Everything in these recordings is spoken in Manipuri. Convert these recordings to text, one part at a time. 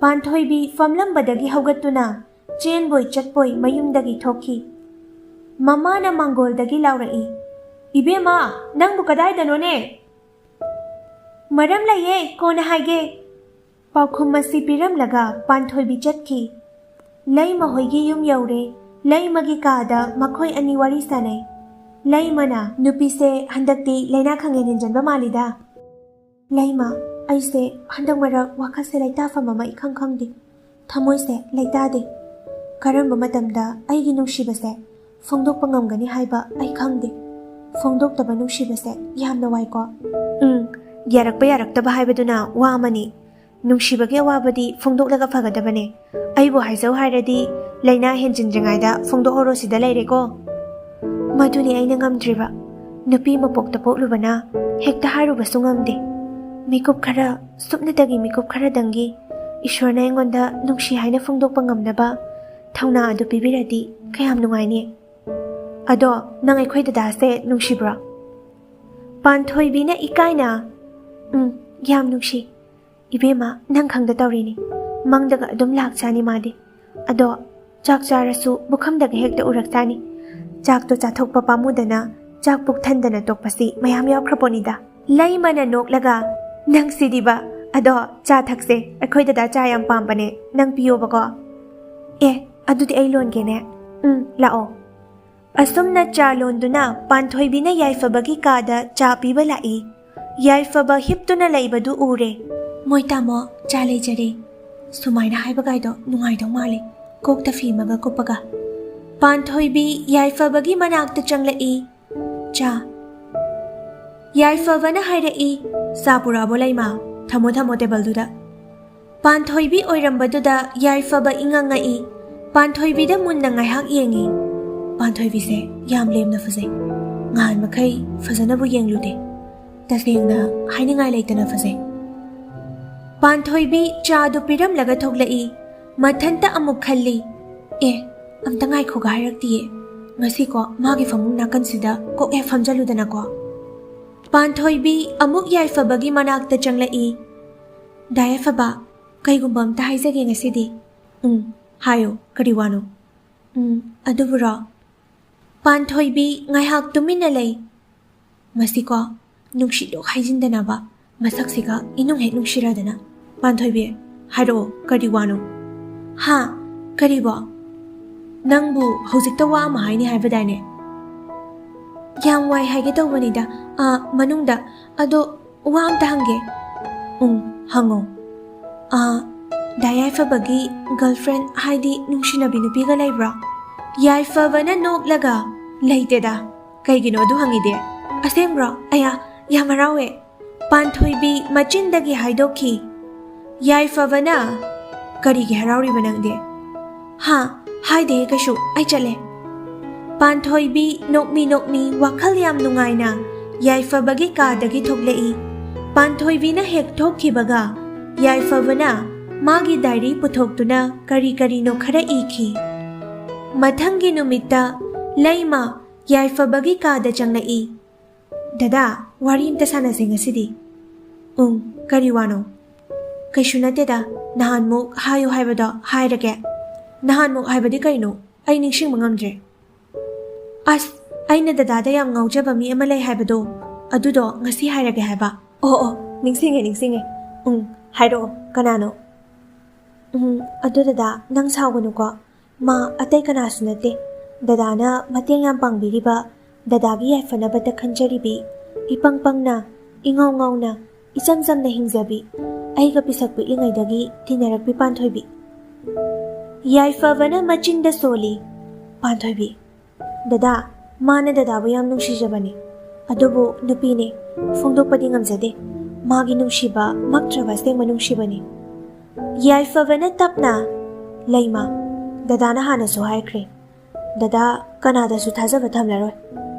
ꯄꯥꯟꯊꯣꯏꯕꯤ ꯐꯝꯂꯝꯕꯗꯒꯤ ꯍꯧꯒꯠꯇꯨꯅ ꯆꯦꯟꯕꯣꯏ ꯆꯠꯄꯣꯏ ꯃꯌꯨꯝꯗꯒꯤ ꯊꯣꯛꯈꯤ꯫ ꯃꯃꯥꯅ ꯃꯥꯡꯒꯣꯜꯗꯒꯤ ꯂꯥꯎꯔꯛꯏ, "ꯏꯕꯦꯝꯃ, ꯅꯪꯕꯨ ꯀꯗꯥꯏꯗꯅꯣꯅꯦ?" "ꯃꯔꯝ ꯂꯩꯌꯦ, ꯀꯣꯟꯅ ꯍꯥꯏꯒꯦ." ꯄꯥꯎꯈꯨꯝ ꯑꯁꯤ ꯄꯤꯔꯝꯂꯒ ꯄꯥꯟꯊꯣꯏꯕꯤ ꯆꯠꯈꯤ꯫ ꯂꯩꯃ ꯍꯣꯏꯒꯤ ꯌꯨꯝ ꯌꯧꯔꯦ꯫ ꯂꯩꯃꯒꯤ ꯀꯥꯗ ꯃꯈꯣꯏ ꯑꯅꯤ ꯋꯥꯔꯤ ꯁꯥꯟꯅꯩ꯫ ꯂꯩꯃꯅ, "ꯅꯨꯄꯤꯁꯦ ꯍꯟꯗꯛꯇꯤ ꯂꯩꯅꯥ ꯈꯪꯍꯦꯟ ꯍꯦꯟꯖꯟꯕ ꯃꯥꯜꯂꯤꯗ." "ꯂꯩꯃ, ꯑꯩꯁꯦ ꯍꯟꯗꯛ ꯃꯔꯛ ꯋꯥꯈꯜꯁꯦ ꯂꯩꯇꯥꯐꯝ ꯑꯃ ꯏꯈꯪ ꯈꯪꯗꯦ꯫ ꯊꯃꯣꯏꯁꯦ ꯂꯩꯇꯥꯗꯦ꯫ ꯀꯔꯝꯕ ꯃꯇꯝꯗ ꯑꯩꯒꯤ ꯅꯨꯡꯁꯤꯕꯁꯦ ꯐꯣꯡꯗꯣꯛꯄ ꯉꯝꯒꯅꯤ ꯍꯥꯏꯕ ꯑꯩ ꯈꯪꯗꯦ꯫ ꯐꯣꯡꯗꯣꯛꯇꯕ ꯅꯨꯡꯁꯤꯕꯁꯦ ꯌꯥꯝꯅ ꯋꯥꯏꯀꯣ." "ꯌꯥꯔꯛꯄ ꯌꯥꯔꯛꯇꯕ ꯍꯥꯏꯕꯗꯨꯅ ꯋꯥ ꯑꯃꯅꯤ꯫ ꯅꯨꯡꯁꯤꯕꯒꯤ ꯑꯋꯥꯕꯗꯤ ꯐꯣꯡꯗꯣꯛꯂꯒ ꯐꯒꯗꯕꯅꯦ꯫ ꯑꯩꯕꯨ ꯍꯥꯏꯖꯧ ꯍꯥꯏꯔꯗꯤ ꯂꯩꯅꯥ ꯍꯦꯟꯖꯤꯟꯗ꯭ꯔꯤꯉꯩꯗ ꯐꯣꯡꯗꯣꯛꯍꯧꯔꯣ ꯁꯤꯗ ꯂꯩꯔꯦꯀꯣ." "ꯃꯗꯨꯅꯤ ꯑꯩꯅ ꯉꯝꯗ꯭ꯔꯤꯕ꯫ ꯅꯨꯄꯤ ꯃꯄꯣꯛꯇ ꯄꯣꯛꯂꯨꯕꯅ ꯍꯦꯛꯇ ꯍꯥꯏꯔꯨꯕꯁꯨ ꯉꯝꯗꯦ꯫ ꯃꯤꯀꯨꯞ ꯈꯔ, ꯁꯨꯞꯅꯇꯒꯤ ꯃꯤꯀꯨꯞ ꯈꯔꯗꯪꯒꯤ ꯏꯁꯣꯔꯅ ꯑꯩꯉꯣꯟꯗ ꯅꯨꯡꯁꯤ ꯍꯥꯏꯅ ꯐꯣꯡꯗꯣꯛꯄ ꯉꯝꯅꯕ ꯊꯧꯅꯥ ꯑꯗꯨ ꯄꯤꯕꯤꯔꯗꯤ ꯀꯌꯥꯝ ꯅꯨꯡꯉꯥꯏꯅꯤ꯫ ꯑꯗꯣ ꯅꯪ ꯑꯩꯈꯣꯏ ꯗꯗꯥꯁꯦ ꯅꯨꯡꯁꯤꯕ꯭ꯔꯣ?" ꯄꯥꯟꯊꯣꯏꯕꯤꯅ ꯏꯀꯥꯏꯅ, ꯌꯥꯝ ꯅꯨꯡꯁꯤ꯫ ꯏꯕꯦꯝꯃ, ꯅꯪ ꯈꯪꯗ ꯇꯧꯔꯤꯅꯤ꯫ ꯃꯪꯗꯒ ꯑꯗꯨꯝ ꯂꯥꯛꯆꯥꯅꯤ ꯃꯥꯗꯤ꯫ ꯑꯗꯣ ꯆꯥꯛ ꯆꯥꯔꯁꯨ ꯄꯨꯈꯝꯗꯒ ꯍꯦꯛꯇ ꯎꯔꯛꯆꯥꯅꯤ꯫ ꯆꯥꯛꯇꯣ ꯆꯥꯊꯣꯛꯄ ꯄꯥꯝꯃꯨꯗꯅ ꯆꯥꯛ ꯄꯨꯛ ꯊꯟꯗꯅ ꯇꯣꯛꯄꯁꯤ ꯃꯌꯥꯝ ꯌꯥꯎꯈ꯭ꯔꯄꯣꯠꯅꯤꯗ." ꯂꯩꯃꯅ ꯅꯣꯛꯂꯒ, "ꯅꯪ ꯁꯤꯗꯤꯕ, ꯑꯗꯣ ꯆꯥ ꯊꯛꯁꯦ, ꯑꯩꯈꯣꯏ ꯗꯗꯥ ꯆꯥ ꯌꯥꯝ ꯄꯥꯝꯕꯅꯦ, ꯅꯪ ꯄꯤꯌꯣꯕꯀꯣ." "ꯑꯗꯨꯗꯤ ꯑꯩ ꯂꯣꯟꯒꯦꯅꯦ." "ꯂꯥꯛꯑꯣ." ꯑꯁꯨꯝꯅ ꯆꯥ ꯂꯣꯟꯗꯨꯅ ꯄꯥꯟꯊꯣꯏꯕꯤꯅ ꯌꯥꯏꯐꯕꯒꯤ ꯀꯥꯗ ꯆꯥ ꯄꯤꯕ ꯂꯥꯛꯏ꯫ ꯌꯥꯏꯐꯕ ꯍꯤꯞꯇꯨꯅ ꯂꯩꯕꯗꯨ ꯎꯔꯦ꯫ "ꯃꯣꯏ ꯇꯥꯃꯣ, ꯆꯥ ꯂꯩꯖꯔꯦ." ꯁꯨꯃꯥꯏꯅ ꯍꯥꯏꯕꯒꯥꯏꯗꯣ ꯅꯨꯡꯉꯥꯏꯗꯧ ꯃꯥꯜꯂꯦ, ꯀꯣꯛꯇ ꯐꯤ ꯑꯃꯒ ꯀꯨꯞꯄꯒ꯫ ꯄꯥꯟꯊꯣꯏꯕꯤ ꯌꯥꯏꯐꯕꯒꯤ ꯃꯅꯥꯛꯇ ꯆꯪꯂꯛꯏ꯫ "ꯆꯥ." ꯌꯥꯏꯐꯕꯅ ꯍꯥꯏꯔꯛꯏ, "ꯆꯥ ꯄꯨꯔꯛꯑꯕꯣ ꯂꯩꯃ? ꯊꯝꯃꯣ ꯊꯝꯃꯣ ꯇꯦꯕꯜꯗꯨꯗ." ꯄꯥꯟꯊꯣꯏꯕꯤ ꯑꯣꯏꯔꯝꯕꯗꯨꯗ ꯌꯥꯏꯐꯕ ꯏꯉꯛꯉꯛꯏ꯫ ꯄꯥꯟꯊꯣꯏꯕꯤꯗ ꯃꯨꯟꯅ ꯉꯥꯏꯍꯥꯛ ꯌꯦꯡꯉꯤ꯫ ꯄꯥꯟꯊꯣꯏꯕꯤꯁꯦ ꯌꯥꯝ ꯂꯦꯝꯅ ꯐꯖꯩ꯫ ꯉꯍꯥꯟ ꯃꯈꯩ ꯐꯖꯅꯕꯨ ꯌꯦꯡꯂꯨꯗꯦ꯫ ꯇꯁꯦꯡꯅ ꯍꯥꯏꯅꯤꯡꯉꯥꯏ ꯂꯩꯇꯅ ꯐꯖꯩ꯫ ꯄꯥꯟꯊꯣꯏꯕꯤ ꯆꯥꯗꯨ ꯄꯤꯔꯝꯂꯒ ꯊꯣꯛꯂꯛꯏ꯫ ꯃꯊꯟꯇ ꯑꯃꯨꯛ ꯈꯜꯂꯤ, "ꯑꯝꯇ ꯉꯥꯏꯈꯣꯒ ꯍꯥꯏꯔꯛꯇꯤꯌꯦ꯫ ꯉꯁꯤꯀꯣ ꯃꯥꯒꯤ ꯐꯃꯨꯡ ꯅꯥꯀꯟꯁꯤꯗ ꯀꯣꯛ ꯍꯦꯛ ꯐꯝꯖꯜꯂꯨꯗꯅꯀꯣ." ꯄꯥꯟꯊꯣꯏꯕꯤ ꯑꯃꯨꯛ ꯌꯥꯏꯐꯕꯒꯤ ꯃꯅꯥꯛꯇ ꯆꯪꯂꯛꯏ꯫ "ꯗꯥ ꯌꯥꯏꯐꯕ, ꯀꯩꯒꯨꯝꯕ ꯑꯝꯇ ꯍꯥꯏꯖꯒꯦ ꯉꯁꯤꯗꯤ." "ꯍꯥꯏꯌꯣ, ꯀꯔꯤ ꯋꯥꯅꯣ?" "ꯑꯗꯨꯕꯨꯔꯣ." ꯄꯥꯟꯊꯣꯏꯕꯤ ꯉꯥꯏꯍꯥꯛ ꯇꯨꯃꯤꯟꯅ ꯂꯩ꯫ "ꯉꯁꯤꯀꯣ ꯅꯨꯡꯁꯤꯗꯣꯛ ꯍꯥꯏꯖꯤꯟꯗꯅꯕ ꯃꯁꯛꯁꯤꯒ ꯏꯅꯨꯡ ꯍꯦꯛ ꯅꯨꯡꯁꯤꯔꯗꯅ." "ꯄꯥꯟꯊꯣꯏꯕꯤ, ꯍꯥꯏꯔꯛꯑꯣ, ꯀꯔꯤ ꯋꯥꯅꯣ?" "ꯍꯥ, ꯀꯔꯤꯕꯣ?" "ꯅꯪꯕꯨ ꯍꯧꯖꯤꯛꯇ ꯋꯥ ꯑꯃ ꯍꯥꯏꯅꯤ ꯍꯥꯏꯕꯗꯥꯏꯅꯦ?" "ꯌꯥꯝ ꯋꯥꯏ ꯍꯥꯏꯒꯦ ꯇꯧꯕꯅꯤꯗ, ꯃꯅꯨꯡꯗ, ꯑꯗꯣ ꯋꯥ ꯑꯝꯇ ꯍꯪꯒꯦ." "ꯍꯪꯉꯣ." "ꯗꯥ ꯌꯥꯏꯐꯕꯒꯤ ꯒꯔꯜꯐ꯭ꯔꯦꯟ ꯍꯥꯏꯗꯤ ꯅꯨꯡꯁꯤꯅꯕꯤ ꯅꯨꯄꯤꯒ ꯂꯩꯕ꯭ꯔꯣ?" ꯌꯥꯏꯐꯕꯅ ꯅꯣꯛꯂꯒ, "ꯂꯩꯇꯦꯗ, ꯀꯩꯒꯤꯅꯣ ꯑꯗꯨ ꯍꯪꯉꯤꯗꯤ?" "ꯑꯁꯦꯡꯕ꯭ꯔꯣ? ꯑꯌꯥ, ꯌꯥꯝ ꯍꯔꯥꯎꯋꯦ." ꯄꯥꯟꯊꯣꯏꯕꯤ ꯃꯆꯤꯟꯗꯒꯤ ꯍꯥꯏꯗꯣꯛꯈꯤ꯫ ꯌꯥꯏꯐꯕꯅ, "ꯀꯔꯤꯒꯤ ꯍꯔꯥꯎꯔꯤꯕ ꯅꯪꯗꯤ?" "ꯍꯥꯏꯗꯦꯍꯦ ꯀꯩꯁꯨ, ꯑꯩ ꯆꯠꯂꯦ." ꯄꯥꯟꯊꯣꯏꯕꯤ ꯅꯣꯛꯃꯤ ꯅꯣꯛꯃꯤ ꯋꯥꯈꯜ ꯌꯥꯝ ꯅꯨꯡꯉꯥꯏꯅ ꯌꯥꯏꯐꯕꯒꯤ ꯀꯥꯗꯒꯤ ꯊꯣꯛꯂꯛꯏ꯫ ꯄꯥꯟꯊꯣꯏꯕꯤꯅ ꯍꯦꯛ ꯊꯣꯛꯈꯤꯕꯒ ꯌꯥꯏꯐꯕꯅ ꯃꯥꯒꯤ ꯗꯥꯏꯔꯤ ꯄꯨꯊꯣꯛꯇꯨꯅ ꯀꯔꯤ ꯀꯔꯤꯅꯣ ꯈꯔ ꯏꯈꯤ꯫ ꯃꯊꯪꯒꯤ ꯅꯨꯃꯤꯠꯇ ꯂꯩꯃ ꯌꯥꯏꯐꯕꯒꯤ ꯀꯥꯗ ꯆꯪꯂꯛꯏ꯫ "ꯗꯗꯥ, ꯋꯥꯔꯤ ꯑꯝꯇ ꯁꯥꯟꯅꯁꯦ ꯉꯁꯤꯗꯤ." "ꯀꯔꯤ ꯋꯥꯅꯣ?" "ꯀꯩꯁꯨ ꯅꯠꯇꯦꯗ, ꯅꯍꯥꯟꯃꯨꯛ ꯍꯥꯏꯌꯨ ꯍꯥꯏꯕꯗꯣ ꯍꯥꯏꯔꯒꯦ." "ꯅꯍꯥꯟꯃꯨꯛ ꯍꯥꯏꯕꯗꯤ ꯀꯩꯅꯣ? ꯑꯩ ꯅꯤꯡꯁꯤꯡꯕ ꯉꯝꯗ꯭ꯔꯦ." "ꯑꯁ, ꯑꯩꯅ ꯗꯗꯥꯗ ꯌꯥꯝ ꯉꯥꯎꯖꯕ ꯃꯤ ꯑꯃ ꯂꯩ ꯍꯥꯏꯕꯗꯣ, ꯑꯗꯨꯗꯣ ꯉꯁꯤ ꯍꯥꯏꯔꯒꯦ ꯍꯥꯏꯕ." "ꯑꯣ, ꯅꯤꯡꯁꯤꯡꯉꯦ. ꯍꯥꯏꯔꯛꯑꯣ, ꯀꯅꯥꯅꯣ?" "ꯑꯗꯨ ꯗꯗꯥ, ꯅꯪ ꯁꯥꯎꯒꯅꯨꯀோ. ꯃꯥ ꯑꯇꯩ ꯀꯅꯥꯁꯨ ꯅꯠꯇꯦ, ꯗꯗꯥꯅ ꯃꯇꯦꯡ ꯌꯥꯝ ꯄꯥꯡꯕꯤꯔꯤꯕ, ꯗꯗꯥꯒꯤ ꯌꯥꯏꯐꯅꯕꯇ ꯈꯟꯖꯔꯤꯕꯤ, ꯏꯄꯪ ꯄꯪꯅ, ꯏꯉꯥꯎ ꯉꯥꯎꯅ, ꯏꯆꯝ ꯆꯝꯅ ꯍꯤꯡꯖꯕꯤ, ꯑꯩꯒ ꯄꯤꯁꯛ ꯄꯤꯛꯂꯤꯉꯩꯗꯒꯤ ꯇꯤꯟꯅꯔꯛꯄꯤ ꯄꯥꯟꯊꯣꯏꯕꯤ." ꯌꯥꯏꯐꯕꯅ ꯃꯆꯤꯟꯗ ꯁꯣꯜꯂꯤ꯫ "ꯄꯥꯟꯊꯣꯏꯕꯤ, ꯗꯗꯥ, ꯃꯥꯅ ꯗꯗꯥꯕꯨ ꯌꯥꯝ ꯅꯨꯡꯁꯤꯖꯕꯅꯤ. ꯑꯗꯨꯕꯨ ꯅꯨꯄꯤꯅꯦ, ꯐꯣꯡꯗꯣꯛꯄꯗꯤ ꯉꯝꯖꯗꯦ. ꯃꯥꯒꯤ ꯅꯨꯡꯁꯤꯕ ꯃꯛꯇ꯭ꯔꯕ ꯑꯁꯦꯡꯕ ꯅꯨꯡꯁꯤꯕꯅꯤ." ꯌꯥꯏꯐꯕꯅ ꯇꯞꯅ, "ꯂꯩꯃ, ꯗꯗꯥꯅ ꯍꯥꯟꯅꯁꯨ ꯍꯥꯏꯈ꯭ꯔꯦ. ꯗꯗꯥ ꯀꯅꯥꯗꯁꯨ ꯊꯥꯖꯕ ꯊꯝꯂꯔꯣꯏ.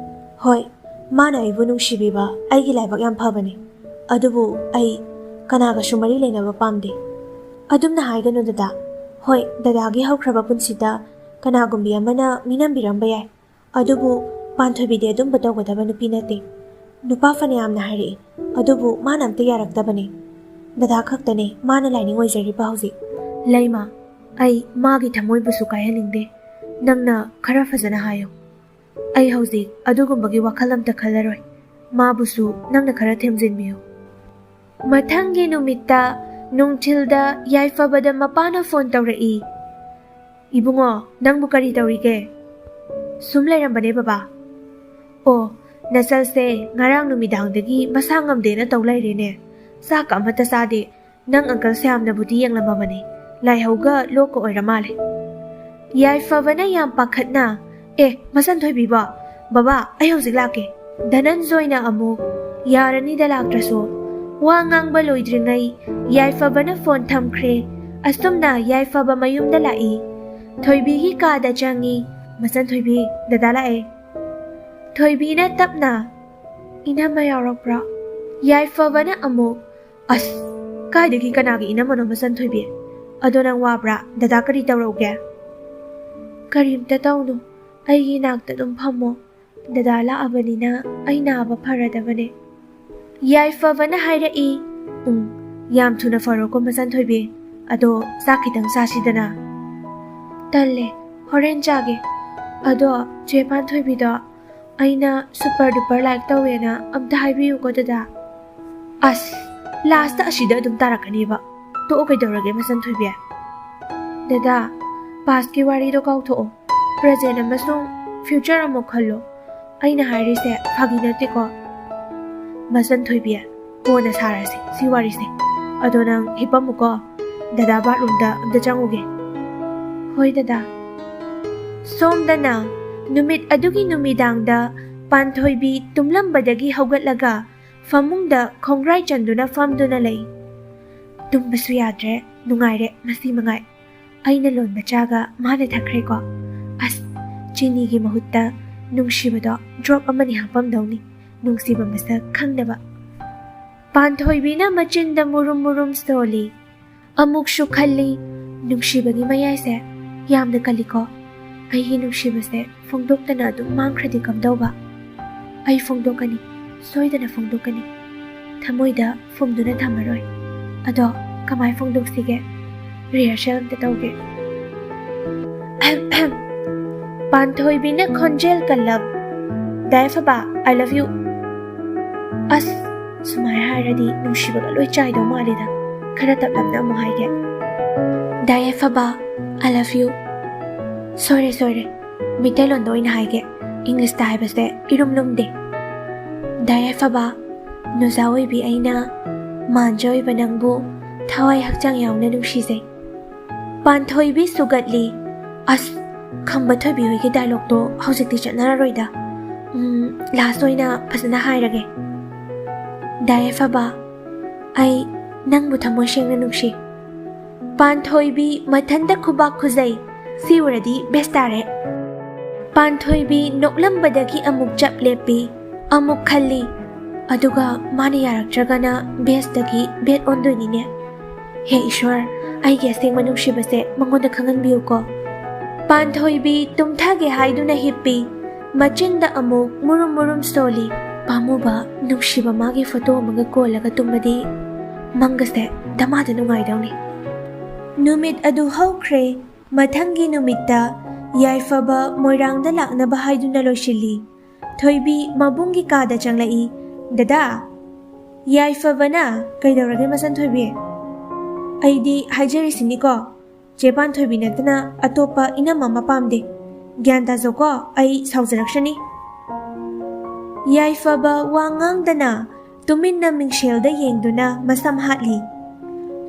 ꯍꯣꯏ, ꯃꯥꯅ ꯑꯩꯕꯨ ꯅꯨꯡꯁꯤꯕꯤꯕ ꯑꯩꯒꯤ ꯂꯥꯏꯕꯛ ꯌꯥꯝ ꯐꯕꯅꯤ. ꯑꯗꯨꯕꯨ ꯑꯩ ꯀꯅꯥꯒꯁꯨ ꯃꯔꯤ ꯂꯩꯅꯕ ꯄꯥꯝꯗꯦ." "ꯑꯗꯨꯝꯅ ꯍꯥꯏꯒꯅꯨ ꯗꯗꯥ. ꯍꯣꯏ, ꯗꯗꯥꯒꯤ ꯍꯧꯈ꯭ꯔꯕ ꯄꯨꯟꯁꯤꯗ ꯀꯅꯥꯒꯨꯝꯕꯤ ꯑꯃꯅ ꯃꯤꯅꯝꯕꯤꯔꯝꯕ ꯌꯥꯏ. ꯑꯗꯨꯕꯨ ꯄꯥꯟꯊꯣꯏꯕꯤꯗꯤ ꯑꯗꯨꯝꯕ ꯇꯧꯒꯗꯕ ꯅꯨꯄꯤ ꯅꯠꯇꯦ. ꯅꯨꯄꯥ ꯐꯅꯌꯥꯝꯅ ꯍꯥꯏꯔꯛꯏ, ꯑꯗꯨꯕꯨ ꯃꯥꯅ ꯑꯝꯇ ꯌꯥꯔꯛꯇꯕꯅꯤ. ꯗꯗꯥ ꯈꯛꯇꯅꯦ ꯃꯥꯅ ꯂꯥꯏꯅꯤꯡ ꯑꯣꯏꯖꯔꯤꯕ ꯍꯧꯖꯤꯛ. ꯂꯩꯃ, ꯑꯩ ꯃꯥꯒꯤ ꯊꯃꯣꯏꯕꯨꯁꯨ ꯀꯥꯏꯍꯟꯅꯤꯡꯗꯦ. ꯅꯪꯅ ꯈꯔ ꯐꯖꯅ ꯍꯥꯏꯌꯨ. ꯑꯩ ꯍꯧꯖꯤꯛ ꯑꯗꯨꯒꯨꯝꯕꯒꯤ ꯋꯥꯈꯜ ꯑꯝꯇ ꯈꯜꯂꯔꯣꯏ. ꯃꯥꯕꯨꯁꯨ ꯅꯪꯅ ꯈꯔ ꯊꯦꯝꯖꯤꯟꯕꯤꯌꯨ. ꯃꯊꯪꯒꯤ ꯅꯨꯃꯤꯠꯇ ꯅꯨꯡꯊꯤꯜꯗ ꯌꯥꯏꯐꯕꯗ ꯃꯄꯥꯅ ꯐꯣꯟ ꯇꯧꯔꯛꯏ. ꯏꯕꯨꯡꯉꯣ, ꯅꯪꯕꯨ ꯀꯔꯤ ꯇꯧꯔꯤꯒꯦ? ꯁꯨꯝ ꯂꯩꯔꯝꯕꯅꯦ ꯕꯕꯥ. ꯑꯣ, ꯅꯆꯜꯁꯦ ꯉꯔꯥꯡ ꯅꯨꯃꯤꯗꯥꯡꯗꯒꯤ ꯃꯁꯥ ꯉꯝꯗꯦꯅ ꯇꯧ ꯂꯩꯔꯦꯅꯦ. ꯆꯥꯛ ꯑꯃꯠꯇ ꯆꯥꯗꯦ. ꯅꯪ ꯑꯪꯀꯜ ꯁ꯭ꯌꯥꯝꯅꯕꯨꯗꯤ ꯌꯦꯡꯂꯝꯃꯕꯅꯦ. ꯂꯥꯏꯍꯧꯒ ꯂꯣꯛꯀ ꯑꯣꯏꯔ ꯃꯥꯜꯂꯦ. ꯌꯥꯏꯐꯕꯅ ꯌꯥꯝ ꯄꯥꯈꯠꯅ, ꯃꯆꯟꯊꯣꯏꯕꯤꯕꯣ, ꯕꯕꯥ ꯑꯩ ꯍꯧꯖꯤꯛ ꯂꯥꯛꯀꯦ. ꯙꯅꯟꯖꯣꯏꯅ ꯑꯃꯨꯛ ꯌꯥꯔꯅꯤꯗ ꯂꯥꯛꯇ꯭ꯔꯁꯨ. ꯋꯥ ꯉꯥꯡꯕ ꯂꯣꯏꯗ꯭ꯔꯤꯉꯩ ꯌꯥꯏꯐꯕꯅ ꯐꯣꯟ ꯊꯝꯈ꯭ꯔꯦ. ꯑꯁꯨꯝꯅ ꯌꯥꯏꯐꯕ ꯃꯌꯨꯝꯗ ꯂꯥꯛꯏ. ꯊꯣꯏꯕꯤꯒꯤ ꯀꯥꯗ ꯆꯪꯉꯤ. ꯃꯆꯟꯊꯣꯏꯕꯤ, ꯗꯗꯥ ꯂꯥꯛꯑꯦ. ꯊꯣꯏꯕꯤꯅ ꯇꯞꯅ, ꯏꯅꯝꯃ ꯌꯥꯎꯔꯛꯄ꯭ꯔꯣ? ꯌꯥꯏꯐꯕꯅ ꯑꯃꯨꯛ, ꯑꯁ, ꯀꯥꯏꯗꯒꯤ ꯀꯅꯥꯒꯤ ꯏꯅꯝꯃꯅꯣ ꯃꯆꯟꯊꯣꯏꯕꯤ? ꯑꯗꯣ ꯅꯪ ꯋꯥꯕ꯭ꯔꯥ? ꯗꯗꯥ ꯀꯔꯤ ꯇꯧꯔꯧꯒꯦ? ꯀꯔꯤꯝꯇ ꯇꯧꯅꯨ. ꯑꯩꯒꯤ ꯅꯥꯛꯇ ꯑꯗꯨꯝ ꯐꯝꯃꯣ. ꯗꯗꯥ ꯂꯥꯛꯑꯕꯅꯤꯅ ꯑꯩ ꯅꯥꯕ ꯐꯔꯗꯕꯅꯦ. ꯌꯥꯏꯐꯕꯅ ꯍꯥꯏꯔꯛꯏ. ꯌꯥꯝ ꯊꯨꯅ ꯐꯔꯣꯀꯣ ꯃꯆꯟꯊꯣꯏꯕꯤ. ꯑꯗꯣ ꯆꯥꯛ ꯈꯤꯇꯪ ꯆꯥꯁꯤꯗꯅ. ꯇꯜꯂꯦ, ꯍꯣꯔꯦꯟ ꯆꯥꯒꯦ. ꯑꯗꯣ ꯆꯦ ꯄꯥꯟꯊꯣꯏꯕꯤꯗꯣ ꯑꯩꯅ ꯁꯨꯄꯔ ꯗꯨꯄꯔ ꯂꯥꯏꯛ ꯇꯧꯋꯦꯅ ꯑꯝꯇ ꯍꯥꯏꯕꯤꯌꯨꯀꯣ ꯗꯗꯥ. ꯑꯁ, ꯂꯥꯁꯇ ꯑꯁꯤꯗ ꯑꯗꯨꯝ ꯇꯥꯔꯛꯀꯅꯦꯕ. ꯇꯣꯛꯑꯣ ꯀꯩꯗꯧꯔꯒꯦ ꯃꯆꯟꯊꯣꯏꯕꯤ? ꯗꯗꯥ, ꯄꯥꯁꯀꯤ ꯋꯥꯔꯤꯗꯣ ꯀꯥꯎꯊꯣꯛꯑꯣ. ꯄ꯭ꯔꯖꯦꯟ ꯑꯃꯁꯨꯡ ꯐ꯭ꯌꯨꯆꯔ ꯑꯃꯨꯛ ꯈꯜꯂꯣ. ꯑꯩꯅ ꯍꯥꯏꯔꯤꯁꯦ ꯐꯥꯒꯤ ꯅꯠꯇꯦꯀோ. ꯃꯆꯟꯊꯣꯏꯕꯤ, ꯀꯣꯟꯅ ꯁꯥꯔꯁꯤ ꯁꯤ ꯋꯥꯔꯤꯁꯦ. ꯑꯗꯣ ꯅꯪ ꯍꯤꯞꯄꯝꯃꯨꯀꯣ. ꯗꯗꯥ ꯕꯥꯠꯔꯨꯝꯗ ꯑꯝꯇ ꯆꯪꯉꯨꯒꯦ. ꯍꯣꯏ ꯗꯗꯥ. ꯁꯣꯝꯗꯅ ꯅꯨꯃꯤꯠ ꯑꯗꯨꯒꯤ ꯅꯨꯃꯤꯗꯥꯡꯗ ꯄꯥꯟꯊꯣꯏꯕꯤ ꯇꯨꯝꯂꯝꯕꯗꯒꯤ ꯍꯧꯒꯠꯂꯒ ꯐꯃꯨꯡꯗ ꯈꯣꯡꯒ꯭ꯔꯥꯏ ꯆꯟꯗꯨꯅ ꯐꯝꯗꯨꯅ ꯂꯩ. ꯇꯨꯝꯕꯁꯨ ꯌꯥꯗ꯭ꯔꯦ. ꯅꯨꯡꯉꯥꯏꯔꯦ ꯉꯁꯤ ꯃꯉꯥꯏ. ꯑꯩꯅ ꯂꯣꯟꯕ ꯆꯥꯒ ꯃꯥꯅ ꯊꯛꯈ꯭ꯔꯦꯀꯣ. ꯑꯁ, ꯆꯤꯅꯤꯒꯤ ꯃꯍꯨꯠꯇ ꯅꯨꯡꯁꯤꯕꯗꯣ ꯗ꯭ꯔꯣꯞ ꯑꯃꯅꯤ ꯍꯥꯞꯄꯝꯗꯧꯅꯤ. ꯅꯨꯡꯁꯤꯕ ꯃꯁꯛ ꯈꯪꯗꯕ. ꯄꯥꯟꯊꯣꯏꯕꯤꯅ ꯃꯆꯤꯟꯗ ꯃꯨꯔꯨꯝ ꯃꯨꯔꯨꯝ ꯁꯣꯜꯂꯤ. ꯑꯃꯨꯛꯁꯨ ꯈꯜꯂꯤ, ꯅꯨꯡꯁꯤꯕꯒꯤ ꯃꯌꯥꯏꯁꯦ ꯌꯥꯝꯅ ꯀꯜꯂꯤꯀꯣ. ꯑꯩꯒꯤ ꯅꯨꯡꯁꯤꯕꯁꯦ ꯐꯣꯡꯗꯣꯛꯇꯅ ꯑꯗꯨꯝ ꯃꯥꯡꯈ꯭ꯔꯗꯤ ꯀꯝꯗꯧꯕ? ꯑꯩ ꯐꯣꯡꯗꯣꯛꯀꯅꯤ. ꯁꯣꯏꯗꯅ ꯐꯣꯡꯗꯣꯛꯀꯅꯤ. ꯊꯃꯣꯏꯗ ꯐꯨꯝꯗꯨꯅ ꯊꯝꯃꯔꯣꯏ. ꯑꯗꯣ ꯀꯃꯥꯏ ꯐꯣꯡꯗꯣꯛꯁꯤꯒꯦ? ꯔꯤꯍꯔꯁꯦꯜ ꯑꯝꯇ ꯇꯧꯒꯦ. ꯄꯥꯟꯊꯣꯏꯕꯤꯅ ꯈꯣꯟꯖꯦꯜ ꯀꯜꯂꯞ, ꯌꯥꯏꯐꯕ, ꯑꯥꯏ ꯂꯚ ꯌꯨ. ꯑꯁ, ꯁꯨꯃꯥꯏꯅ ꯍꯥꯏꯔꯗꯤ ꯅꯨꯡꯁꯤꯕꯒ ꯂꯣꯏ ꯆꯥꯏꯗꯧ ꯃꯥꯜꯂꯦꯗ. ꯈꯔ ꯇꯞꯂꯞꯅ ꯑꯃꯨꯛ ꯍꯥꯏꯒꯦ. ꯌꯥꯏꯐꯕ, ꯑꯥꯏ ꯂꯚ ꯌꯨ. ꯁꯣꯏꯔꯦ. ꯃꯩꯇꯩꯂꯣꯟꯗ ꯑꯣꯏꯅ ꯍꯥꯏꯒꯦ. ꯏꯪꯂꯤꯁꯇ ꯍꯥꯏꯕꯁꯦ ꯏꯔꯨꯝ ꯂꯨꯝꯗꯦ. ꯌꯥꯏꯐꯕ, ꯅꯣꯖꯥ ꯑꯣꯏꯕꯤ ꯑꯩꯅ ꯃꯥꯟꯖ ꯑꯣꯏꯕ ꯅꯪꯕꯨ ꯊꯋꯥꯏ ꯍꯛꯆꯥꯡ ꯌꯥꯎꯅ ꯅꯨꯡꯁꯤꯖꯩ. ꯄꯥꯟꯊꯣꯏꯕꯤ ꯁꯨꯒꯠꯂꯤ. ꯑꯁ, ꯈꯝꯕ ꯊꯣꯏꯕꯤ ꯍꯣꯏꯒꯤ ꯗꯥꯏꯂꯣꯛꯇꯣ ꯍꯧꯖꯤꯛꯇꯤ ꯆꯠꯅꯔꯔꯣꯏꯗ. ꯂꯥꯁ ꯑꯣꯏꯅ ꯐꯖꯅ ꯍꯥꯏꯔꯒꯦ. ꯌꯥꯏꯐꯕ, ꯑꯩ ꯅꯪꯕꯨ ꯊꯃꯣꯏ ꯁꯦꯡꯅ ꯅꯨꯡꯁꯤ. ꯄꯥꯟꯊꯣꯏꯕꯤ ꯃꯊꯟꯇ ꯈꯨꯕꯥꯛ ꯈꯨꯖꯩ. ꯁꯤ ꯎꯔꯗꯤ ꯕꯦꯁ ꯇꯥꯔꯦ. ꯄꯥꯟꯊꯣꯏꯕꯤ ꯅꯣꯛꯂꯝꯕꯗꯒꯤ ꯑꯃꯨꯛ ꯆꯞ ꯂꯦꯞꯄꯤ. ꯑꯃꯨꯛ ꯈꯜꯂꯤ, ꯑꯗꯨꯒ ꯃꯥꯅ ꯌꯥꯔꯛꯇ꯭ꯔꯒꯅ ꯕꯦꯁꯇꯒꯤ ꯕꯦꯠ ꯑꯣꯟꯗꯣꯏꯅꯤꯅꯦ. ꯍꯦ ꯏꯁ꯭ꯋꯔ, ꯑꯩꯒꯤ ꯑꯁꯦꯡꯕ ꯅꯨꯡꯁꯤꯕꯁꯦ ꯃꯉꯣꯟꯗ ꯈꯪꯍꯟꯕꯤꯌꯨꯀꯣ. ꯄꯥꯟꯊꯣꯏꯕꯤ ꯇꯨꯝꯊꯒꯦ ꯍꯥꯏꯗꯨꯅ ꯍꯤꯞꯄꯤ. ꯃꯆꯤꯟꯗ ꯑꯃꯨꯛ ꯃꯨꯔꯨꯝ ꯃꯨꯔꯨꯝ ꯁꯣꯜꯂꯤ. ꯄꯥꯝꯃꯨꯕ ꯅꯨꯡꯁꯤꯕ ꯃꯥꯒꯤ ꯐꯣꯇꯣ ꯑꯃꯒ ꯀꯣꯜꯂꯒ ꯇꯨꯝꯃꯗꯤ ꯃꯪꯒꯁꯦ ꯗꯃꯥꯗ ꯅꯨꯡꯉꯥꯏꯗꯧꯅꯤ. ꯅꯨꯃꯤꯠ ꯑꯗꯨ ꯍꯧꯈ꯭ꯔꯦ. ꯃꯊꯪꯒꯤ ꯅꯨꯃꯤꯠꯇ ꯌꯥꯏꯐꯕ ꯃꯣꯏꯔꯥꯡꯗ ꯂꯥꯛꯅꯕ ꯍꯥꯏꯗꯨꯅ ꯂꯣꯏꯁꯤꯜꯂꯤ. ꯊꯣꯏꯕꯤ ꯃꯕꯨꯡꯒꯤ ꯀꯥꯗ ꯆꯪꯂꯛꯏ. ꯗꯗꯥ. ꯌꯥꯏꯐꯕꯅ, ꯀꯩꯗꯧꯔꯒꯦ ꯃꯆꯟꯊꯣꯏꯕꯤ? ꯑꯩꯗꯤ ꯍꯥꯏꯖꯔꯤꯁꯤꯅꯤꯀꯣ. ꯆꯦ ꯄꯥꯟꯊꯣꯏꯕꯤ ꯅꯠꯇꯅ ꯑꯇꯣꯞꯄ ꯏꯅꯝꯃ ꯑꯃ ꯄꯥꯝꯗꯦ. ꯒ꯭ꯌꯥꯟ ꯇꯥꯖꯧꯀꯣ, ꯑꯩ ꯁꯥꯎꯖꯔꯛꯁꯅꯤ. ꯌꯥꯏꯐꯕ ꯋꯥ ꯉꯥꯡꯗꯅ ꯇꯨꯃꯤꯟꯅ ꯃꯤꯡꯁꯦꯜꯗ ꯌꯦꯡꯗꯨꯅ ꯃꯁꯝ ꯍꯥꯠꯂꯤ.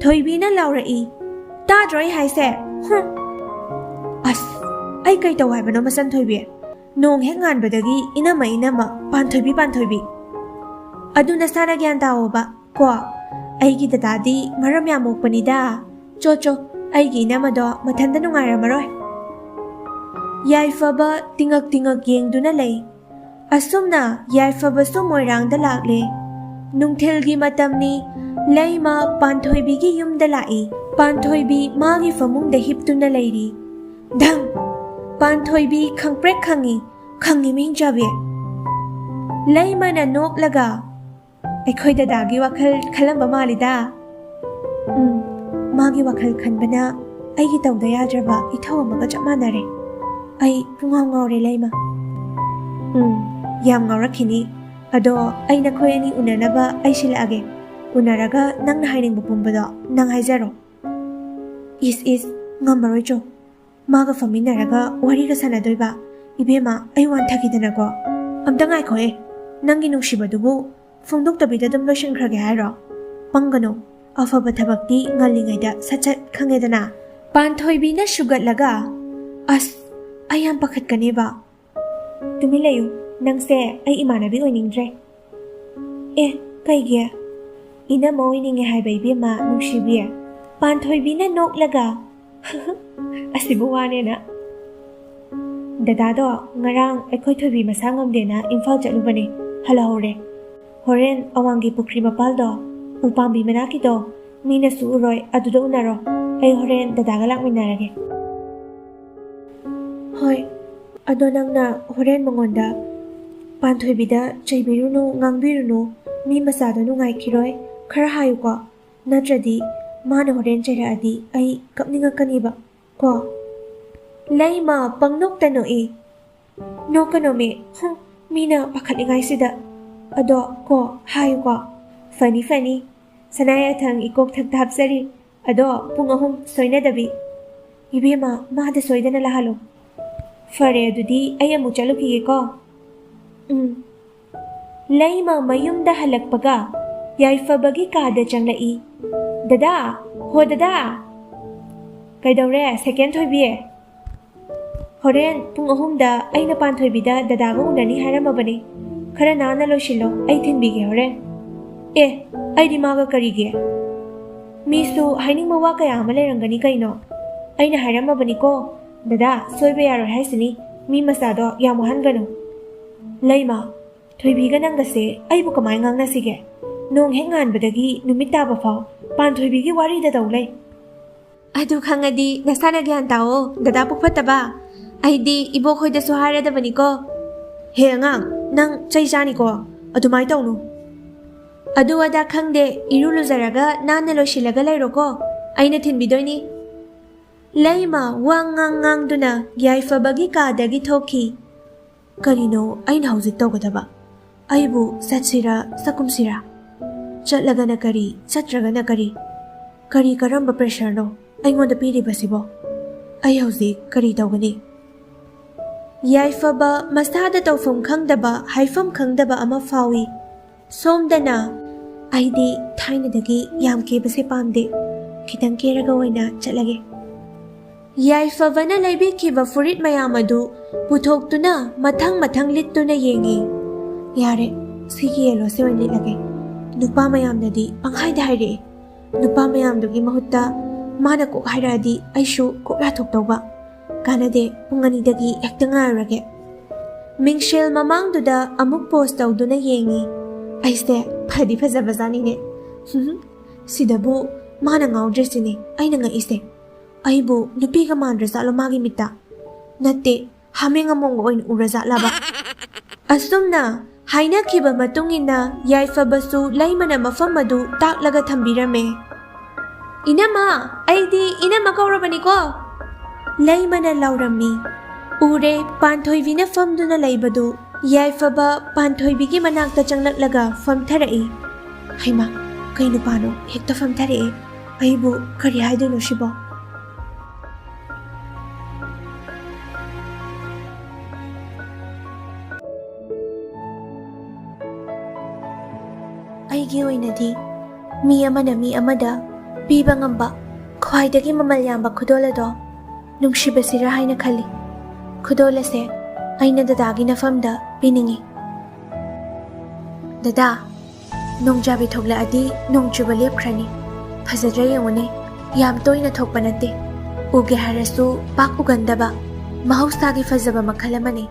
ꯊꯣꯏꯕꯤꯅ ꯂꯥꯎꯔꯛꯏ. ꯇꯥꯗ꯭ꯔꯣ ꯑꯩ ꯍꯥꯏꯁꯦ? ꯑꯁ, ꯑꯩ ꯀꯩ ꯇꯧ ꯍꯥꯏꯕꯅꯣ ꯃꯆꯟꯊꯣꯏꯕꯤ? ꯅꯣꯡ ꯍꯦꯛ ꯉꯥꯟꯕꯗꯒꯤ ꯏꯅꯝꯃ, ꯄꯥꯟꯊꯣꯏꯕꯤ. ꯑꯗꯨ ꯅꯁꯥꯅ ꯒ꯭ꯌꯥꯟ ꯇꯥꯑꯣꯕ ꯀꯣ. ꯑꯩꯒꯤ ꯗꯗꯥꯗꯤ ꯃꯔꯝ ꯌꯥꯝ ꯃꯣꯛꯄꯅꯤꯗ. ꯆꯣ, ꯑꯩꯒꯤ ꯏꯅꯝꯃꯗꯣ ꯃꯊꯟꯇ ꯅꯨꯡꯉꯥꯏꯔꯝꯃꯔꯣꯏ. ꯌꯥꯏꯐꯕ ꯇꯤꯉꯛ ꯌꯦꯡꯗꯨꯅ ꯂꯩ. ꯑꯁꯨꯝꯅ ꯌꯥꯏꯐꯕꯁꯨ ꯃꯣꯏꯔꯥꯡꯗ ꯂꯥꯛꯂꯦ. ꯅꯨꯡꯊꯤꯜꯒꯤ ꯃꯇꯝꯅꯤ. ꯂꯩꯃ ꯄꯥꯟꯊꯣꯏꯕꯤꯒꯤ ꯌꯨꯝꯗ ꯂꯥꯛꯏ. ꯄꯥꯟꯊꯣꯏꯕꯤ ꯃꯥꯒꯤ ꯐꯃꯨꯡꯗ ꯍꯤꯞꯇꯨꯅ ꯂꯩꯔꯤ. ꯙꯪ! ꯄꯥꯟꯊꯣꯏꯕꯤ ꯈꯪꯄ꯭ꯔꯦꯛ ꯈꯪꯉꯤ. ꯈꯪꯉꯤ ꯃꯤꯡꯆꯥꯕꯤ. ꯂꯩꯃꯅ ꯅꯣꯛꯂꯒ, ꯑꯩꯈꯣꯏ ꯗꯗꯥꯒꯤ ꯋꯥꯈꯜ ꯈꯜꯂꯝꯕ ꯃꯥꯜꯂꯤꯗ. ꯃꯥꯒꯤ ꯋꯥꯈꯜ ꯈꯟꯕꯅ ꯑꯩꯒꯤ ꯇꯧꯗ ꯌꯥꯗ꯭ꯔꯕ ꯏꯊꯧ ꯑꯃꯒ ꯆꯞ ꯃꯥꯟꯅꯔꯦ꯫ ꯑꯩ ꯄꯨꯡꯉꯥꯎ ꯉꯥꯎꯔꯦ ꯂꯩꯃ꯫ ꯌꯥꯝ ꯉꯥꯎꯔꯛꯈꯤꯅꯤ꯫ ꯑꯗꯣ ꯑꯩ ꯅꯈꯣꯏ ꯑꯅꯤ ꯎꯅꯅꯕ ꯑꯩ ꯁꯤꯜꯂꯛꯑꯒꯦ꯫ ꯎꯅꯔꯒ ꯅꯪꯅ ꯍꯥꯏꯅꯤꯡꯕ ꯄꯨꯝꯕꯗꯣ ꯅꯪ ꯍꯥꯏꯖꯔꯣ꯫ ꯏꯁ ꯉꯝꯃꯔꯣꯏ ꯆꯣ꯫ ꯃꯥꯒ ꯐꯝꯃꯤꯟꯅꯔꯒ ꯋꯥꯔꯤꯒ ꯁꯥꯟꯅꯗꯣꯏꯕ꯫ ꯏꯕꯦꯝꯃ ꯑꯩ ꯋꯥꯟꯊꯈꯤꯗꯅꯀꯣ꯫ ꯑꯝꯇ ꯉꯥꯏꯈꯣꯑꯦ꯫ ꯅꯪꯒꯤ ꯅꯨꯡꯁꯤꯕꯗꯨꯕꯨ ꯐꯣꯡꯗꯣꯛꯇꯕꯤꯗ ꯑꯗꯨꯝ ꯂꯣꯏꯁꯤꯟꯈ꯭ꯔꯒꯦ ꯍꯥꯏꯔꯣ? ꯄꯪꯒꯅꯨ꯫ ꯑꯐꯕ ꯊꯕꯛꯇꯤ ꯉꯜꯂꯤꯉꯩꯗ ꯁꯠ-ꯁꯠ ꯈꯪꯉꯦꯗꯅ꯫ ꯄꯥꯟꯊꯣꯏꯕꯤꯅ ꯁꯨꯒꯠꯂꯒ ꯑꯁ ꯑꯩ ꯌꯥꯝ ꯄꯥꯈꯠꯀꯅꯦꯕ꯫ ꯇꯨꯃꯤꯟ ꯂꯩꯌꯨ꯫ ꯅꯪꯁꯦ ꯑꯩ ꯏꯃꯥꯟꯅꯕꯤ ꯑꯣꯏꯅꯤꯡꯗ꯭ꯔꯦ꯫ ꯀꯩꯒꯤ? ꯏꯅꯝꯃ ꯑꯣꯏꯅꯤꯡꯉꯦ ꯍꯥꯏꯕ ꯏꯕꯦꯝꯃ ꯅꯨꯡꯁꯤꯕꯤ꯫ ꯄꯥꯟꯊꯣꯏꯕꯤꯅ ꯅꯣꯛꯂꯒ ꯑꯁꯤꯕꯨ ꯋꯥꯅꯦꯅ꯫ ꯗꯗꯥꯗꯣ ꯉꯔꯥꯡ ꯑꯩꯈꯣꯏ ꯊꯣꯏꯕꯤ ꯃꯁꯥ ꯉꯝꯗꯦꯅ ꯏꯝꯐꯥꯜ ꯆꯠꯂꯨꯕꯅꯦ꯫ ꯍꯜꯂꯛꯍꯧꯔꯦ꯫ ꯍꯣꯔꯦꯟ ꯑꯋꯥꯡꯒꯤ ꯄꯨꯈ꯭ꯔꯤ ꯃꯄꯥꯜꯗꯣ, ꯎꯄꯥꯝꯕꯤ ꯃꯅꯥꯛꯀꯤꯗꯣ, ꯃꯤꯅꯁꯨ ꯎꯔꯣꯏ, ꯑꯗꯨꯗ ꯎꯅꯔꯣ꯫ ꯑꯩ ꯍꯣꯔꯦꯟ ꯗꯗꯥꯒ ꯂꯥꯛꯃꯤꯟꯅꯔꯒꯦ꯫ ꯍꯣꯏ, ꯑꯗꯣ ꯅꯪꯅ ꯍꯣꯔꯦꯟ ꯃꯉꯣꯟꯗ ꯄꯥꯟꯊꯣꯏꯕꯤꯗ ꯆꯩꯕꯤꯔꯨꯅꯨ, ꯉꯥꯡꯕꯤꯔꯨꯅꯨ, ꯃꯤ ꯃꯆꯥꯗꯣ ꯅꯨꯡꯉꯥꯏꯈꯤꯔꯣꯏ ꯈꯔ ꯍꯥꯏꯌꯨꯀꯣ꯫ ꯅꯠꯇ꯭ꯔꯗꯤ ꯃꯥꯅ ꯍꯣꯔꯦꯟ ꯆꯩꯔꯛꯑꯗꯤ ꯑꯩ ꯀꯞꯅꯤꯡꯉꯛꯀꯅꯤꯕ ꯀꯣ꯫ ꯂꯩꯃ ꯄꯪꯅꯣꯛꯇ ꯅꯣꯛꯏ꯫ ꯅꯣꯛꯀꯅꯣꯃꯤ, ꯃꯤꯅ ꯄꯥꯈꯠꯂꯤꯉꯥꯏꯁꯤꯗ꯫ ꯑꯗꯣ ꯀꯣ ꯍꯥꯏꯌꯨꯀꯣ꯫ ꯐꯅꯤ꯫ ꯁꯅꯥꯌꯥꯊꯪ ꯏꯀꯣꯛꯊꯛꯇ ꯍꯥꯞꯆꯔꯤ꯫ ꯑꯗꯣ ꯄꯨꯡ 3 ꯁꯣꯏꯅꯗꯕꯤ꯫ ꯏꯕꯦꯝꯃ ꯃꯥꯗ ꯁꯣꯏꯗꯅ ꯂꯥꯛꯍꯜꯂꯨ꯫ ꯐꯔꯦ ꯑꯗꯨꯗꯤ ꯑꯩ ꯑꯃꯨꯛ ꯆꯠꯂꯨꯈꯤꯒꯦꯀꯣ꯫ ꯂꯩꯃ ꯃꯌꯨꯝꯗ ꯍꯜꯂꯛꯄꯒ ꯌꯥꯏꯐꯕꯒꯤ ꯀꯥꯗ ꯆꯪꯂꯛꯏ꯫ ꯗꯗꯥ, ꯍꯣ ꯗꯗꯥ! ꯀꯩꯗꯧꯔꯦ ꯁꯦꯀꯦꯟ ꯊꯣꯏꯕꯤ? ꯍꯣꯔꯦꯟ ꯄꯨꯡ 3ꯗ ꯑꯩꯅ ꯄꯥꯟꯊꯣꯏꯕꯤꯗ ꯗꯗꯥꯒ ꯎꯅꯅꯤ ꯍꯥꯏꯔꯝꯃꯕꯅꯤ꯫ ꯈꯔ ꯅꯥꯟꯅ ꯂꯣꯏꯁꯤꯜꯂꯣ, ꯑꯩ ꯊꯤꯟꯕꯤꯒꯦ ꯍꯣꯔꯦꯟ꯫ ꯑꯩꯗꯤ ꯃꯥꯒ ꯀꯔꯤꯒꯤ? ꯃꯤꯁꯨ ꯍꯥꯏꯅꯤꯡꯕ ꯋꯥ ꯀꯌꯥ ꯑꯃ ꯂꯩꯔꯝꯒꯅꯤ ꯀꯩꯅꯣ꯫ ꯑꯩꯅ ꯍꯥꯏꯔꯝꯃꯕꯅꯤꯀꯣ, ꯗꯗꯥ ꯁꯣꯏꯕ ꯌꯥꯔꯣꯏ ꯍꯥꯏꯁꯤꯅꯤ, ꯃꯤ ꯃꯆꯥꯗꯣ ꯌꯥꯝ ꯋꯥꯍꯟꯒꯅꯨ꯫ ꯂꯩꯃ, ꯊꯣꯏꯕꯤꯒ ꯅꯪꯒꯁꯦ ꯑꯩꯕꯨ ꯀꯃꯥꯏ ꯉꯥꯡꯅꯁꯤꯒꯦ? ꯅꯣꯡ ꯍꯦꯛ ꯉꯥꯟꯕꯗꯒꯤ ꯅꯨꯃꯤꯠ ꯇꯥꯕ ꯐꯥꯎ ꯄꯥꯟꯊꯣꯏꯕꯤꯒꯤ ꯋꯥꯔꯤꯗ ꯇꯧ ꯂꯩ꯫ ꯑꯗꯨ ꯈꯪꯉꯗꯤ ꯅꯁꯥꯅ ꯒ꯭ꯌꯥꯟ ꯇꯥꯑꯣ, ꯗꯗꯥ ꯄꯨꯛꯐꯠꯇꯕ꯫ ꯑꯩꯗꯤ ꯏꯕꯣꯛꯈꯣꯏꯗꯁꯨ ꯍꯥꯏꯔꯗꯕꯅꯤꯀꯣ꯫ ꯍꯦ ꯑꯉꯥꯡ, ꯅꯪ ꯆꯩ ꯆꯥꯅꯤꯀꯣ, ꯑꯗꯨꯃꯥꯏ ꯇꯧꯅꯨ꯫ ꯑꯗꯨ ꯑꯗꯥ ꯈꯪꯗꯦ, ꯏꯔꯨ ꯂꯨꯖꯔꯒ ꯅꯥꯟꯅ ꯂꯣꯏꯁꯤꯜꯂꯒ ꯂꯩꯔꯣꯀꯣ, ꯑꯩꯅ ꯊꯤꯟꯕꯤꯗꯣꯏꯅꯤ꯫ ꯂꯩꯃ ꯋꯥ ꯉꯥꯡꯗꯨꯅ ꯌꯥꯏꯐꯕꯒꯤ ꯀꯥꯗꯒꯤ ꯊꯣꯛꯈꯤ꯫ ꯀꯔꯤꯅꯣ ꯑꯩꯅ ꯍꯧꯖꯤꯛ ꯇꯧꯒꯗꯕ? ꯑꯩꯕꯨ ꯆꯠꯁꯤꯔꯥ ꯆꯠꯀꯨꯝꯁꯤꯔꯥ? ꯆꯠꯂꯒꯅ ꯀꯔꯤ, ꯆꯠꯇ꯭ꯔꯒꯅ ꯀꯔꯤ? ꯀꯔꯝꯕ ꯄ꯭ꯔꯦꯁꯔꯅꯣ ꯑꯩꯉꯣꯟꯗ ꯄꯤꯔꯤꯕꯁꯤꯕꯣ? ꯑꯩ ꯍꯧꯖꯤꯛ ꯀꯔꯤ ꯇꯧꯒꯅꯤ? ꯌꯥꯏꯐꯕ ꯃꯁꯥꯗ ꯇꯧꯐꯝ ꯈꯪꯗꯕ, ꯍꯥꯏꯐꯝ ꯈꯪꯗꯕ ꯑꯃ ꯐꯥꯎꯏ꯫ ꯁꯣꯝꯗꯅ ꯑꯩꯗꯤ ꯊꯥꯏꯅꯗꯒꯤ ꯌꯥꯝ ꯀꯦꯕꯁꯦ ꯄꯥꯝꯗꯦ, ꯈꯤꯇꯪ ꯀꯦꯔꯒ ꯑꯣꯏꯅ ꯆꯠꯂꯒꯦ꯫ ꯌꯥꯏꯐꯕꯅ ꯂꯩꯕꯤꯈꯤꯕ ꯐꯨꯔꯤꯠ ꯃꯌꯥꯝ ꯑꯗꯨ ꯄꯨꯊꯣꯛꯇꯨꯅ ꯃꯊꯪ ꯂꯤꯠꯇꯨꯅ ꯌꯦꯡꯉꯤ꯫ ꯌꯥꯔꯦ, ꯁꯤꯒꯤ ꯌꯦꯜꯂꯣꯁꯦ ꯑꯣꯏꯅ ꯂꯤꯠꯂꯒꯦ꯫ ꯅꯨꯄꯥ ꯃꯌꯥꯝꯅꯗꯤ ꯄꯪꯍꯥꯏꯗ ꯍꯥꯏꯔꯛꯑꯦ꯫ ꯅꯨꯄꯥ ꯃꯌꯥꯝꯗꯨꯒꯤ ꯃꯍꯨꯠꯇ ꯃꯥꯅ ꯀꯣꯛ ꯍꯥꯏꯔꯛꯑꯗꯤ ꯑꯩꯁꯨ ꯀꯣꯛ ꯌꯥꯊꯣꯛꯇꯧꯕ꯫ ꯀꯥꯟꯅꯗꯦ, ꯄꯨꯡ 2ꯗꯒꯤ ꯍꯦꯛꯇ ꯉꯥꯏꯔꯨꯔꯒꯦ꯫ ꯃꯤꯡꯁꯦꯜ ꯃꯃꯥꯡꯗꯨꯗ ꯑꯃꯨꯛ ꯄꯣꯁ ꯇꯧꯗꯨꯅ ꯌꯦꯡꯉꯤ꯫ ꯑꯩꯁꯦ ꯐꯗꯤ ꯐꯖꯕꯖꯥꯠꯅꯤꯅꯦ꯫ ꯁꯤꯗꯕꯨ ꯃꯥꯅ ꯉꯥꯎꯗ꯭ꯔꯤꯁꯤꯅꯦ ꯑꯩꯅ ꯉꯛꯏꯁꯦ꯫ ꯑꯩꯕꯨ ꯅꯨꯄꯤꯒ ꯃꯥꯟꯗ꯭ꯔꯖꯥꯠꯂꯣ ꯃꯥꯒꯤ ꯃꯤꯠꯇ? ꯅꯠꯇꯦ, ꯍꯥꯃꯦꯡ ꯑꯃꯣꯡꯒ ꯑꯣꯏꯅ ꯎꯔꯖꯥꯠꯂꯕ? ꯑꯁꯨꯝꯅ ꯍꯥꯏꯅꯈꯤꯕ ꯃꯇꯨꯡꯏꯟꯅ ꯌꯥꯏꯐꯕꯁꯨ ꯂꯩꯃꯅ ꯃꯐꯝ ꯑꯗꯨ ꯇꯥꯛꯂꯒ ꯊꯝꯕꯤꯔꯝꯃꯦ꯫ ꯏꯅꯝꯃ, ꯑꯩꯗꯤ ꯏꯅꯝꯃ ꯀꯧꯔꯕꯅꯤꯀꯣ꯫ ꯂꯩꯃꯅ ꯂꯥꯎꯔꯝꯃꯤ꯫ ꯎꯔꯦ ꯄꯥꯟꯊꯣꯏꯕꯤꯅ ꯐꯝꯗꯨꯅ ꯂꯩꯕꯗꯨ꯫ ꯌꯥꯏꯐꯕ ꯄꯥꯟꯊꯣꯏꯕꯤꯒꯤ ꯃꯅꯥꯛꯇ ꯆꯪꯂꯛꯂꯒ ꯐꯝꯊꯔꯛꯏ꯫ ꯍꯩꯃꯥ, ꯀꯩ ꯅꯨꯄꯥꯅꯣ ꯍꯦꯛꯇ ꯐꯝꯊꯔꯛꯑꯦ? ꯑꯩꯕꯨ ꯀꯔꯤ ꯍꯥꯏꯗꯣꯏꯅꯣ ꯁꯤꯕꯣ? ꯑꯩꯒꯤ ꯑꯣꯏꯅꯗꯤ ꯃꯤ ꯑꯃꯅ ꯃꯤ ꯑꯃꯗ ꯄꯤꯕ ꯉꯝꯕ ꯈ꯭ꯋꯥꯏꯗꯒꯤ ꯃꯃꯜ ꯌꯥꯝꯕ ꯈꯨꯗꯣꯜ ꯑꯗꯣ ꯅꯨꯡꯁꯤꯕꯁꯤꯔꯥ ꯍꯥꯏꯅ ꯈꯜꯂꯤ꯫ ꯈꯨꯗꯣꯜ ꯑꯁꯦ ꯑꯩꯅ ꯗꯗꯥꯒꯤ ꯅꯐꯝꯗ ꯄꯤꯅꯤꯡꯉꯤ꯫ ꯗꯗꯥ, ꯅꯣꯡꯖꯥꯕꯤ ꯊꯣꯛꯂꯛꯑꯗꯤ ꯅꯣꯡ ꯆꯨꯕ ꯂꯦꯞꯈ꯭ꯔꯅꯤ꯫ ꯐꯖꯗ꯭ꯔꯥ ꯌꯦꯡꯉꯨꯅꯦ, ꯌꯥꯝ ꯇꯣꯏꯅ ꯊꯣꯛꯄ ꯅꯠꯇꯦ, ꯎꯒꯦ ꯍꯥꯏꯔꯁꯨ ꯄꯥꯛ ꯎꯒꯟꯗꯕ ꯃꯍꯧꯁꯥꯒꯤ ꯐꯖꯕ ꯃꯈꯜ ꯑꯃꯅꯤ꯫